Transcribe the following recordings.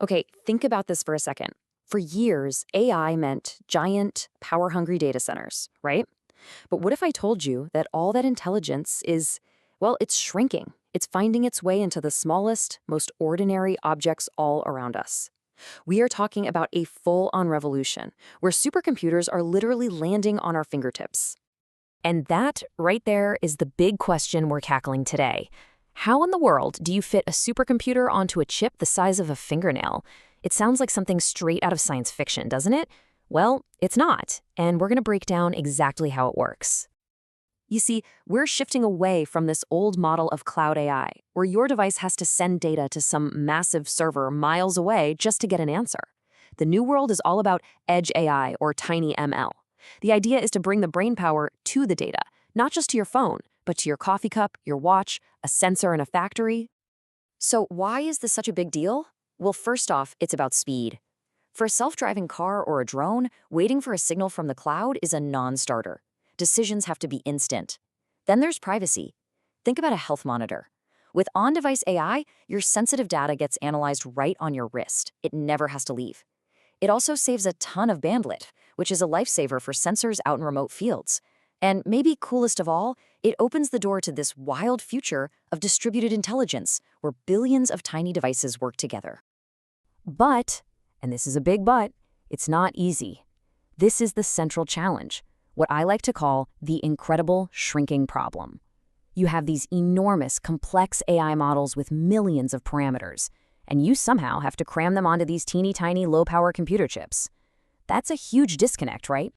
Okay, think about this for a second. For years, AI meant giant, power-hungry data centers, right? But what if I told you that all that intelligence is, well, it's shrinking. It's finding its way into the smallest, most ordinary objects all around us. We are talking about a full-on revolution, where supercomputers are literally landing on our fingertips. And that, right there, is the big question we're tackling today. How in the world do you fit a supercomputer onto a chip the size of a fingernail? It sounds like something straight out of science fiction, doesn't it? Well, it's not, and we're going to break down exactly how it works. You see, we're shifting away from this old model of cloud AI, where your device has to send data to some massive server miles away just to get an answer. The new world is all about edge AI or TinyML. The idea is to bring the brainpower to the data, not just to your phone, but to your coffee cup, your watch, a sensor in a factory. So why is this such a big deal? Well, first off, it's about speed. For a self-driving car or a drone, waiting for a signal from the cloud is a non-starter. Decisions have to be instant. Then there's privacy. Think about a health monitor. With on-device AI, your sensitive data gets analyzed right on your wrist. It never has to leave. It also saves a ton of bandwidth, which is a lifesaver for sensors out in remote fields. And maybe coolest of all, it opens the door to this wild future of distributed intelligence, where billions of tiny devices work together. But, and this is a big but, it's not easy. This is the central challenge, what I like to call the incredible shrinking problem. You have these enormous, complex AI models with millions of parameters, and you somehow have to cram them onto these teeny tiny low-power computer chips. That's a huge disconnect, right?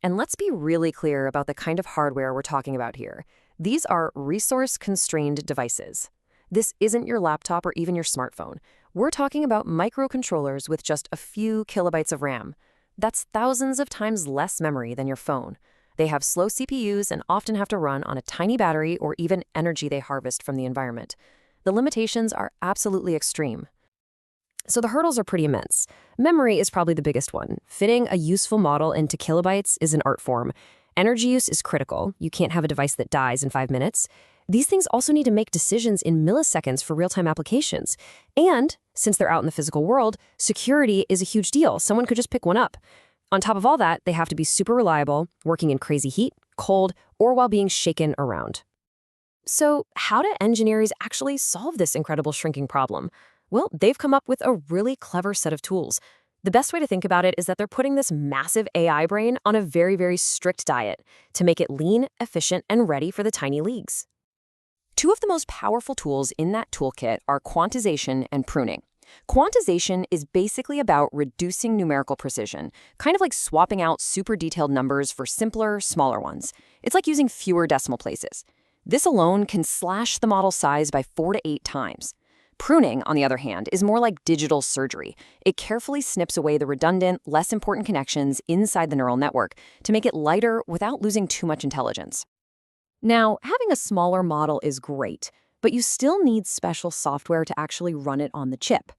And let's be really clear about the kind of hardware we're talking about here. These are resource-constrained devices. This isn't your laptop or even your smartphone. We're talking about microcontrollers with just a few kilobytes of RAM. That's thousands of times less memory than your phone. They have slow CPUs and often have to run on a tiny battery or even energy they harvest from the environment. The limitations are absolutely extreme. So the hurdles are pretty immense. Memory is probably the biggest one. Fitting a useful model into kilobytes is an art form. Energy use is critical. You can't have a device that dies in 5 minutes. These things also need to make decisions in milliseconds for real-time applications. And, since they're out in the physical world, security is a huge deal. Someone could just pick one up. On top of all that, they have to be super reliable, working in crazy heat, cold, or while being shaken around. So how do engineers actually solve this incredible shrinking problem? Well, they've come up with a really clever set of tools. The best way to think about it is that they're putting this massive AI brain on a very, very strict diet to make it lean, efficient, and ready for the tiny leagues. Two of the most powerful tools in that toolkit are quantization and pruning. Quantization is basically about reducing numerical precision, kind of like swapping out super detailed numbers for simpler, smaller ones. It's like using fewer decimal places. This alone can slash the model size by 4 to 8 times. Pruning, on the other hand, is more like digital surgery. It carefully snips away the redundant, less important connections inside the neural network to make it lighter without losing too much intelligence. Now, having a smaller model is great, but you still need special software to actually run it on the chip.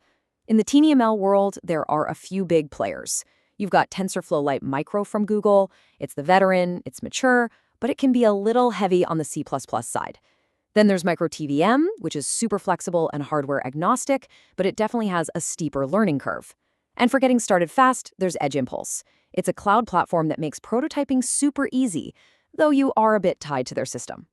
In the TinyML world, there are a few big players. You've got TensorFlow Lite Micro from Google. It's the veteran, it's mature, but it can be a little heavy on the C++ side. Then there's MicroTVM, which is super flexible and hardware agnostic, but it definitely has a steeper learning curve. And for getting started fast, there's Edge Impulse. It's a cloud platform that makes prototyping super easy, though you are a bit tied to their system.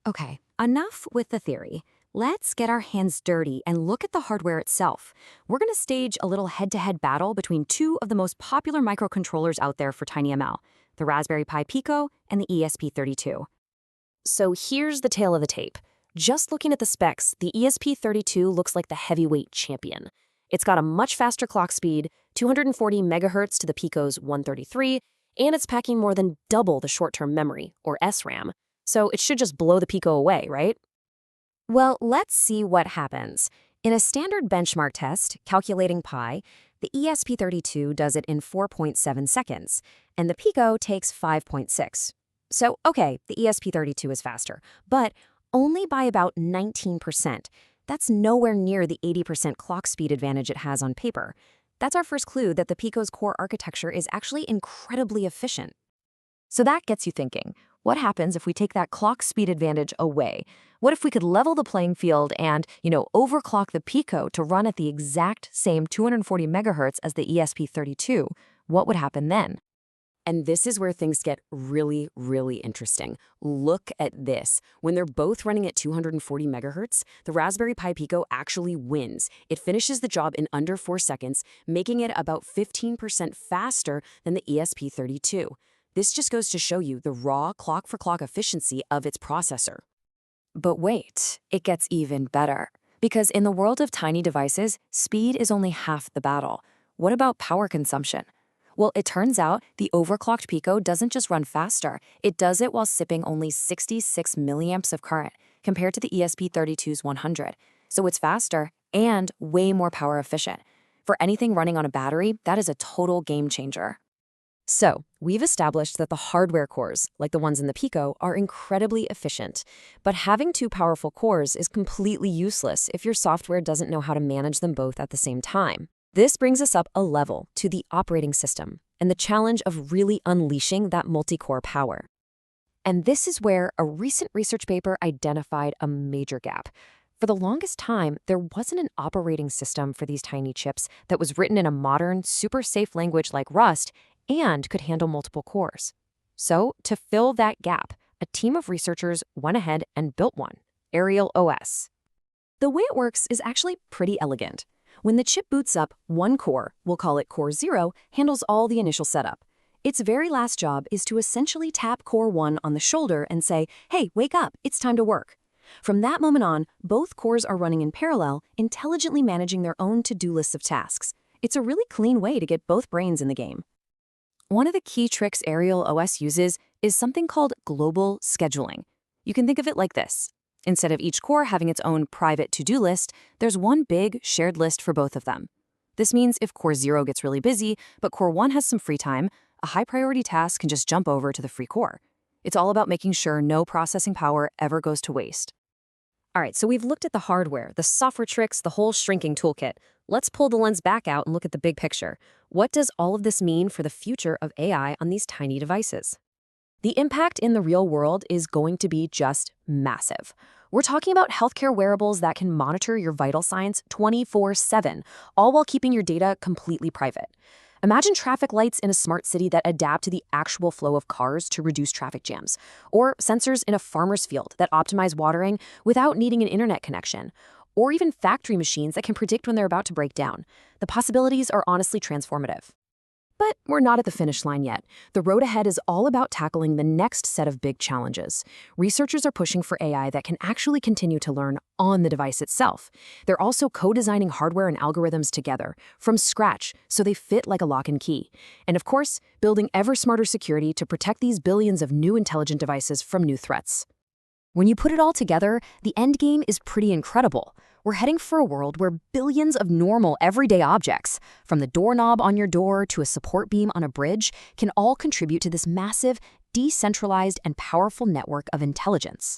Okay, enough with the theory. Let's get our hands dirty and look at the hardware itself. We're going to stage a little head-to-head battle between two of the most popular microcontrollers out there for TinyML, the Raspberry Pi Pico and the ESP32. So here's the tale of the tape. Just looking at the specs, the ESP32 looks like the heavyweight champion. It's got a much faster clock speed, 240 megahertz to the Pico's 133, and it's packing more than double the short-term memory, or SRAM. So it should just blow the Pico away, right? Well, let's see what happens. In a standard benchmark test, calculating pi, the ESP32 does it in 4.7 seconds, and the Pico takes 5.6. So, okay, the ESP32 is faster, but only by about 19%. That's nowhere near the 80% clock speed advantage it has on paper. That's our first clue that the Pico's core architecture is actually incredibly efficient. So that gets you thinking, What happens if we take that clock speed advantage away? What if we could level the playing field and, overclock the Pico to run at the exact same 240 megahertz as the ESP32? What would happen then? And this is where things get really, really interesting. Look at this. When they're both running at 240 megahertz, the Raspberry Pi Pico actually wins. It finishes the job in under 4 seconds, making it about 15% faster than the ESP32. This just goes to show you the raw clock-for-clock efficiency of its processor. But wait, it gets even better. Because in the world of tiny devices, speed is only half the battle. What about power consumption? Well, it turns out the overclocked Pico doesn't just run faster, it does it while sipping only 66 milliamps of current, compared to the ESP32's 100. So it's faster and way more power efficient. For anything running on a battery, that is a total game changer. So, we've established that the hardware cores, like the ones in the Pico, are incredibly efficient. But having two powerful cores is completely useless if your software doesn't know how to manage them both at the same time. This brings us up a level to the operating system and the challenge of really unleashing that multi-core power. And this is where a recent research paper identified a major gap. For the longest time, there wasn't an operating system for these tiny chips that was written in a modern, super safe language like Rust and could handle multiple cores. So, to fill that gap, a team of researchers went ahead and built one, Arial OS. The way it works is actually pretty elegant. When the chip boots up, one core, we'll call it Core 0, handles all the initial setup. Its very last job is to essentially tap Core 1 on the shoulder and say, "Hey, wake up, it's time to work." From that moment on, both cores are running in parallel, intelligently managing their own to-do lists of tasks. It's a really clean way to get both brains in the game. One of the key tricks Arial OS uses is something called global scheduling. You can think of it like this. Instead of each core having its own private to-do list, there's one big shared list for both of them. This means if Core 0 gets really busy, but Core 1 has some free time, a high-priority task can just jump over to the free core. It's all about making sure no processing power ever goes to waste. All right, so we've looked at the hardware, the software tricks, the whole shrinking toolkit. Let's pull the lens back out and look at the big picture. What does all of this mean for the future of AI on these tiny devices? The impact in the real world is going to be just massive. We're talking about healthcare wearables that can monitor your vital signs 24/7, all while keeping your data completely private. Imagine traffic lights in a smart city that adapt to the actual flow of cars to reduce traffic jams, or sensors in a farmer's field that optimize watering without needing an internet connection, or even factory machines that can predict when they're about to break down. The possibilities are honestly transformative. But we're not at the finish line yet. The road ahead is all about tackling the next set of big challenges. Researchers are pushing for AI that can actually continue to learn on the device itself. They're also co-designing hardware and algorithms together, from scratch, so they fit like a lock and key. And of course, building ever smarter security to protect these billions of new intelligent devices from new threats. When you put it all together, the end game is pretty incredible. We're heading for a world where billions of normal, everyday objects, from the doorknob on your door to a support beam on a bridge, can all contribute to this massive, decentralized, and powerful network of intelligence.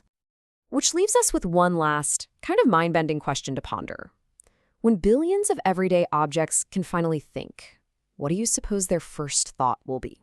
Which leaves us with one last, kind of mind-bending question to ponder. When billions of everyday objects can finally think, what do you suppose their first thought will be?